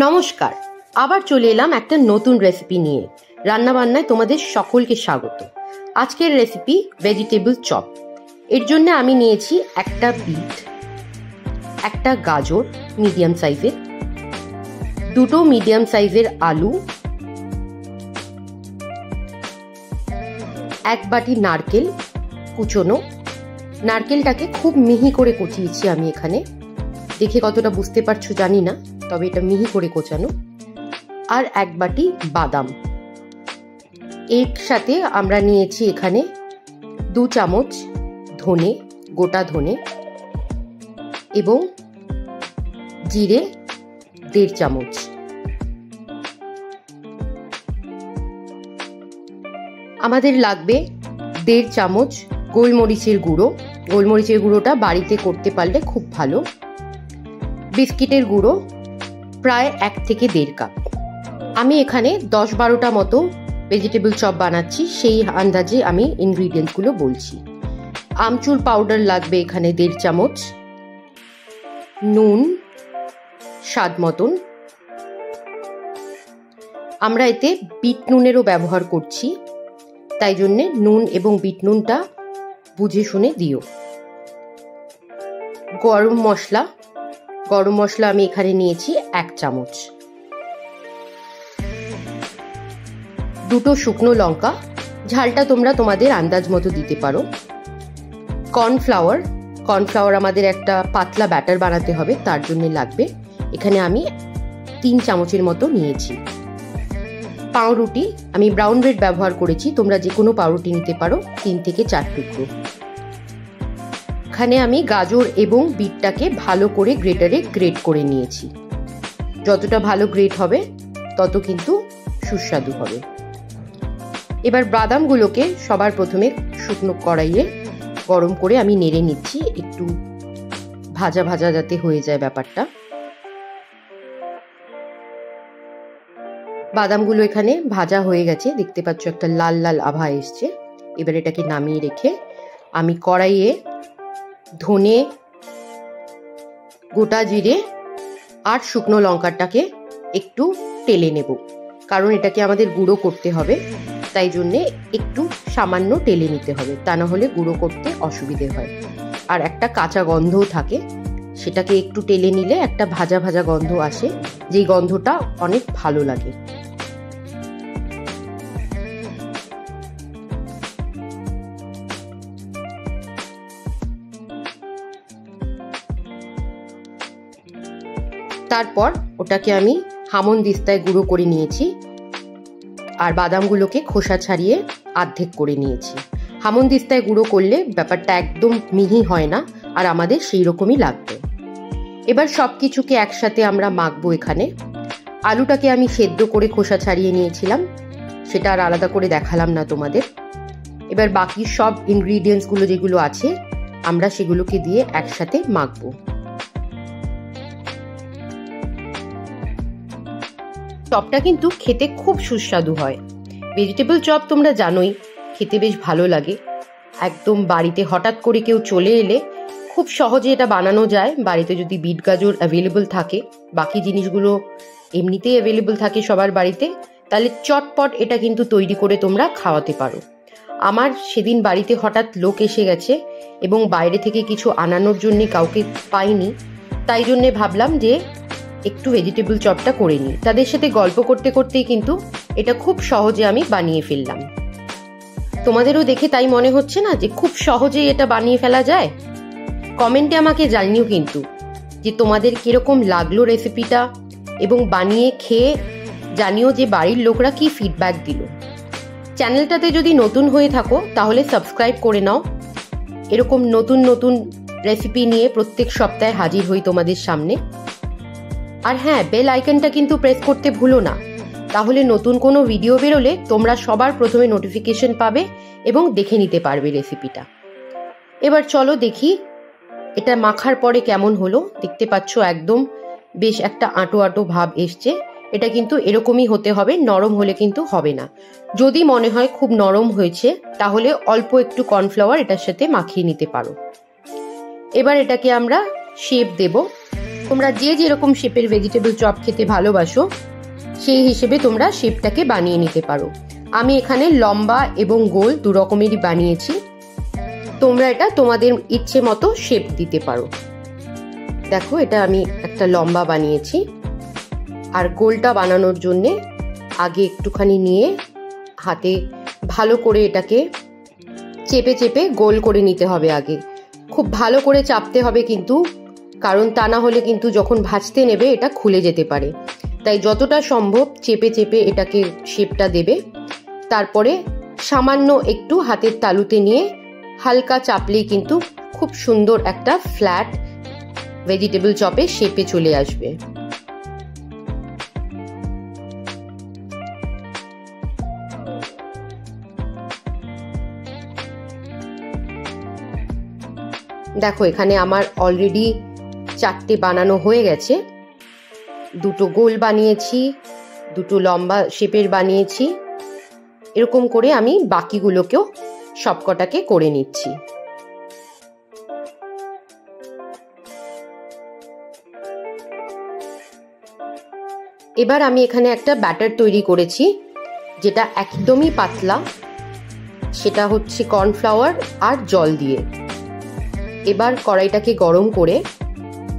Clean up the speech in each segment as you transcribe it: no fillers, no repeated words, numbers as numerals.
নমস্কার, আবার চলে এলাম একটা নতুন রেসিপি নিয়ে। রান্নাবান্নায় তোমাদের সকলকে স্বাগত। আজকের রেসিপি ভেজিটেবল চপ। এর জন্য আমি নিয়েছি একটা বিট, একটা গাজর মিডিয়াম সাইজের, দুটো মিডিয়াম সাইজের আলু, এক বাটি নারকেল কুচোনো। নারকেলটাকে খুব মিহি করে কুচিয়েছি আমি এখানে, দেখে কতটা বুঝতে পারছো জানি না, তবে এটা মিহি করে কোচানো। আর এক বাটি বাদাম। এর সাথে আমরা নিয়েছি এখানে 2 চামচ ধনে, গোটা ধনে, এবং জিরে 1.5 চামচ। আমাদের লাগবে 1.5 চামচ গোলমরিচের গুঁড়ো। গোলমরিচের গুঁড়োটা বাড়িতে করতে পারলে খুব ভালো। বিস্কিটের গুঁড়ো প্রায় 1 থেকে 1.5 কাপ। আমি এখানে 10-12টা মতো ভেজিটেবল চপ বানাচ্ছি, সেই আন্দাজে আমি ইনগ্রিডিয়েন্টসগুলো বলছি। আমচুর পাউডার লাগবে এখানে 1.5 চামচ, নুন স্বাদ মতন। আমরা এতে বিট নুনেরও ব্যবহার করছি, তাই জন্যে নুন এবং বিট নুনটা বুঝে শুনে দিও। গরম মশলা আমি এখানে নিয়েছি 1 চামচ, 2টো শুকনো লঙ্কা, ঝালটা তোমরা তোমাদের আন্দাজ মতো দিতে পারো। কর্নফ্লাওয়ার আমাদের একটা পাতলা ব্যাটার বানাতে হবে, তার জন্য লাগবে। এখানে আমি 3 চামচের মতো নিয়েছি। পাউরুটি আমি ব্রাউন ব্রেড ব্যবহার করেছি, তোমরা যে কোনো পাউরুটি নিতে পারো, 3 থেকে 4 টুকরো। এখানে আমি গাজর এবং বিটটাকে ভালো করে গ্রেটারে গ্রেট করে নিয়েছি। যতটা ভালো গ্রেট হবে তত কিন্তু সুস্বাদু হবে। এবার বাদামগুলোকে সবার প্রথমে শুকনো কড়াইয়ে গরম করে আমি নেড়ে নিচ্ছি, একটু ভাজা ভাজা যাতে হয়ে যায় ব্যাপারটা। বাদামগুলো এখানে ভাজা হয়ে গেছে, দেখতে পাচ্ছ একটা লাল লাল আভা এসছে। এবার এটাকে নামিয়ে রেখে আমি কড়াইয়ে ধনে, গোটা জিরে আর শুকনো লঙ্কাটাকে একটু টেলে নেব, কারণ এটাকে আমাদের গুঁড়ো করতে হবে, তাই জন্যে একটু সামান্য টেলে নিতে হবে, তা না হলে গুঁড়ো করতে অসুবিধে হয়। আর একটা কাঁচা গন্ধও থাকে, সেটাকে একটু টেলে নিলে একটা ভাজা ভাজা গন্ধ আসে, যেই গন্ধটা অনেক ভালো লাগে। তারপর ওটাকে আমি হামনদিস্তায় গুঁড়ো করে নিয়েছি, আর বাদামগুলোকে খোসা ছাড়িয়ে অর্ধেক করে নিয়েছি। হামনদিস্তায় গুঁড়ো করলে ব্যাপারটা একদম মিহি হয় না, আর আমাদের সেই রকমই লাগবে। এবার সব কিছুকে একসাথে আমরা মাখবো। এখানে আলুটাকে আমি সেদ্ধ করে খোসা ছাড়িয়ে নিয়েছিলাম, সেটা আর আলাদা করে দেখালাম না তোমাদের। এবার বাকি সব ইনগ্রিডিয়েন্টসগুলো যেগুলো আছে আমরা সেগুলোকে দিয়ে একসাথে মাখবো। চপটা কিন্তু খেতে খুব সুস্বাদু হয়। ভেজিটেবল চপ তোমরা জানোই খেতে বেশ ভালো লাগে। একদম বাড়িতে হঠাৎ করে কেউ চলে এলে খুব সহজে এটা বানানো যায়। বাড়িতে যদি বিট গাজর অ্যাভেলেবল থাকে, বাকি জিনিসগুলো এমনিতেই অ্যাভেলেবল থাকে সবার বাড়িতে, তাহলে চটপট এটা কিন্তু তৈরি করে তোমরা খাওয়াতে পারো। আমার সেদিন বাড়িতে হঠাৎ লোক এসে গেছে এবং বাইরে থেকে কিছু আনানোর জন্য কাউকে পাইনি, তাই জন্যে ভাবলাম যে একটু ভেজিটেবল চপটা করে নিই। তাদের সাথে গল্প করতে করতেই কিন্তু এটা খুব সহজে আমি বানিয়ে ফেললাম। তোমাদেরও দেখে তাই মনে হচ্ছে না যে খুব সহজেই এটা বানিয়ে ফেলা যায়? কমেন্টে আমাকে জানিও কিন্তু যে তোমাদের কিরকম লাগলো রেসিপিটা, এবং বানিয়ে খেয়ে জানিও যে বাড়ির লোকরা কি ফিডব্যাক দিল। চ্যানেলটাতে যদি নতুন হয়ে থাকো তাহলে সাবস্ক্রাইব করে নাও। এরকম নতুন নতুন রেসিপি নিয়ে প্রত্যেক সপ্তাহে হাজির হই তোমাদের সামনে। আর হ্যাঁ, বেল আইকনটা কিন্তু প্রেস করতে ভুলো না, তাহলে নতুন কোনো ভিডিও বেরোলে তোমরা সবার প্রথমে নোটিফিকেশন পাবে এবং দেখে নিতে পারবে রেসিপিটা। এবার চলো দেখি এটা মাখার পরে কেমন হলো। দেখতে পাচ্ছ একদম বেশ একটা আঁটো আঁটো ভাব এসছে। এটা কিন্তু এরকমই হতে হবে, নরম হলে কিন্তু হবে না। যদি মনে হয় খুব নরম হয়েছে তাহলে অল্প একটু কর্নফ্লাওয়ার এটার সাথে মাখিয়ে নিতে পারো। এবার এটাকে আমরা শেপ দেব। তোমরা যে যেরকম শেপের ভেজিটেবল চপ খেতে ভালোবাসো সেই হিসেবে তোমরা শেপটাকে বানিয়ে নিতে পারো। আমি এখানে লম্বা এবং গোল দু রকমেরই বানিয়েছি। তোমরা এটা তোমাদের ইচ্ছে মতো শেপ দিতে পারো। দেখো, এটা আমি একটা লম্বা বানিয়েছি। আর গোলটা বানানোর জন্যে আগে একটুখানি নিয়ে হাতে ভালো করে এটাকে চেপে চেপে গোল করে নিতে হবে। আগে খুব ভালো করে চাপতে হবে কিন্তু, কারণ তা না হলে কিন্তু যখন ভাজতে নেবে এটা খুলে যেতে পারে। তাই যতটা সম্ভব চেপে চেপে এটাকে শেপটা দেবে। তারপরে সামান্য একটু হাতের তালুতে নিয়ে হালকা চাপলেই কিন্তু খুব সুন্দর একটা ফ্ল্যাট ভেজিটেবল চপের শেপে চলে আসবে। দেখো, এখানে আমার অলরেডি 4টে বানানো হয়ে গেছে। 2টো গোল বানিয়েছি, 2টো লম্বা শেপের বানিয়েছি। এরকম করে আমি বাকিগুলোকেও সবকটাকে করে নিচ্ছি। এবার আমি এখানে একটা ব্যাটার তৈরি করেছি, যেটা একদমই পাতলা। সেটা হচ্ছে কর্নফ্লাওয়ার আর জল দিয়ে। এবার কড়াইটাকে গরম করে,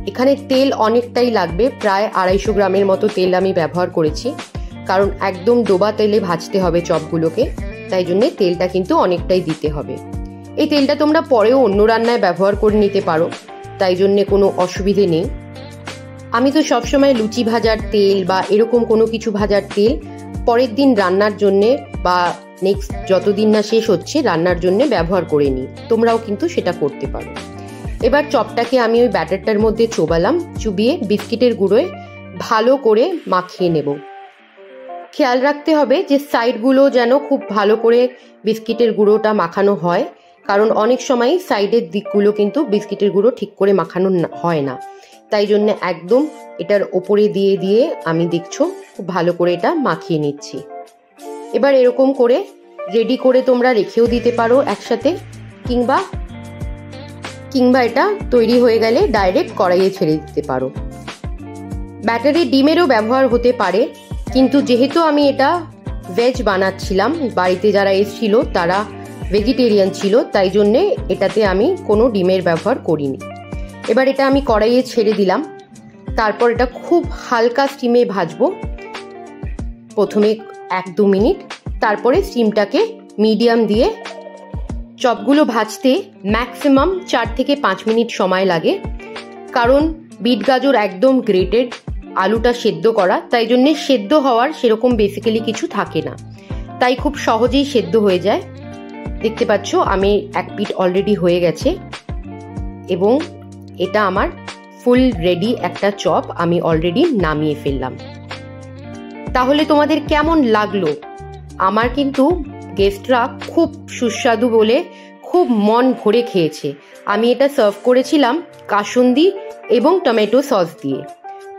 এখানে তেল অনেকটাই লাগবে, প্রায় 250 গ্রামের মতো তেল আমি ব্যবহার করেছি, কারণ একদম ডোবা তেলে ভাজতে হবে চপগুলোকে, তাই জন্য তেলটা কিন্তু অনেকটাই দিতে হবে। এই তেলটা তোমরা পরেও অন্য রান্নায় ব্যবহার করে নিতে পারো, তাই জন্য কোনো অসুবিধে নেই। আমি তো সবসময় লুচি ভাজার তেল বা এরকম কোনো কিছু ভাজার তেল পরের দিন রান্নার জন্যে বা নেক্সট যতদিন না শেষ হচ্ছে রান্নার জন্য ব্যবহার করে নিই। তোমরাও কিন্তু সেটা করতে পারো। এবার চপটাকে আমি ওই ব্যাটারটার মধ্যে চুবিয়ে বিস্কিটের গুঁড়োয় ভালো করে মাখিয়ে নেব। খেয়াল রাখতে হবে যে সাইডগুলো যেন খুব ভালো করে বিস্কিটের গুঁড়োটা মাখানো হয়, কারণ অনেক সময় সাইডের দিকগুলো কিন্তু বিস্কিটের গুঁড়ো ঠিক করে মাখানো হয় না। তাই জন্য একদম এটার ওপরে দিয়ে দিয়ে আমি দেখছো খুব ভালো করে এটা মাখিয়ে নিচ্ছি। এবার এরকম করে রেডি করে তোমরা রেখেও দিতে পারো একসাথে, কিংবা এটা তৈরি হয়ে গেলে ডাইরেক্ট কড়াইয়ে ছেড়ে দিতে পারো। ব্যাটারে ডিমেরও ব্যবহার হতে পারে, কিন্তু যেহেতু আমি এটা ভেজ বানাচ্ছিলাম, বাড়িতে যারা এসেছিল তারা ভেজিটেরিয়ান ছিল, তাই জন্যে এটাতে আমি কোনো ডিমের ব্যবহার করিনি। এবার এটা আমি কড়াইয়ে ছেড়ে দিলাম। তারপর এটা খুব হালকা স্টিমে ভাজবো, প্রথমে 1-2 মিনিট, তারপরে স্টিমটাকে মিডিয়াম দিয়ে। চপগুলো ভাজতে ম্যাক্সিমাম 4 থেকে 5 মিনিট সময় লাগে, কারণ বিট গাজর একদম গ্রেটেড, আলুটা সেদ্ধ করা, তাই জন্যে সেদ্ধ হওয়ার সেরকম বেসিক্যালি কিছু থাকে না, তাই খুব সহজেই সেদ্ধ হয়ে যায়। দেখতে পাচ্ছ আমি এক পিঠ অলরেডি হয়ে গেছে এবং এটা আমার ফুল রেডি একটা চপ আমি অলরেডি নামিয়ে ফেললাম। তাহলে তোমাদের কেমন লাগলো? আমার কিন্তু গেস্টরা খুব সুস্বাদু বলে খুব মন ভরে খেয়েছে। আমি এটা সার্ভ করেছিলাম কাসুন্দি এবং টমেটো সস দিয়ে।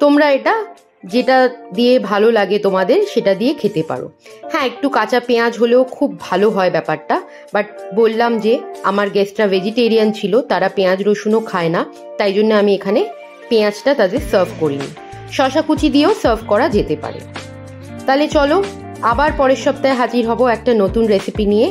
তোমরা এটা যেটা দিয়ে ভালো লাগে তোমাদের সেটা দিয়ে খেতে পারো। হ্যাঁ, একটু কাঁচা পেঁয়াজ হলেও খুব ভালো হয় ব্যাপারটা, বাট বললাম যে আমার গেস্টরা ভেজিটেরিয়ান ছিল, তারা পেঁয়াজ রসুনও খায় না, তাই জন্য আমি এখানে পেঁয়াজটা তাদের সার্ভ করিনি। শসা কুচি দিয়েও সার্ভ করা যেতে পারে। তাহলে চলো আবার পরের সপ্তাহে হাজির হব একটা নতুন রেসিপি নিয়ে।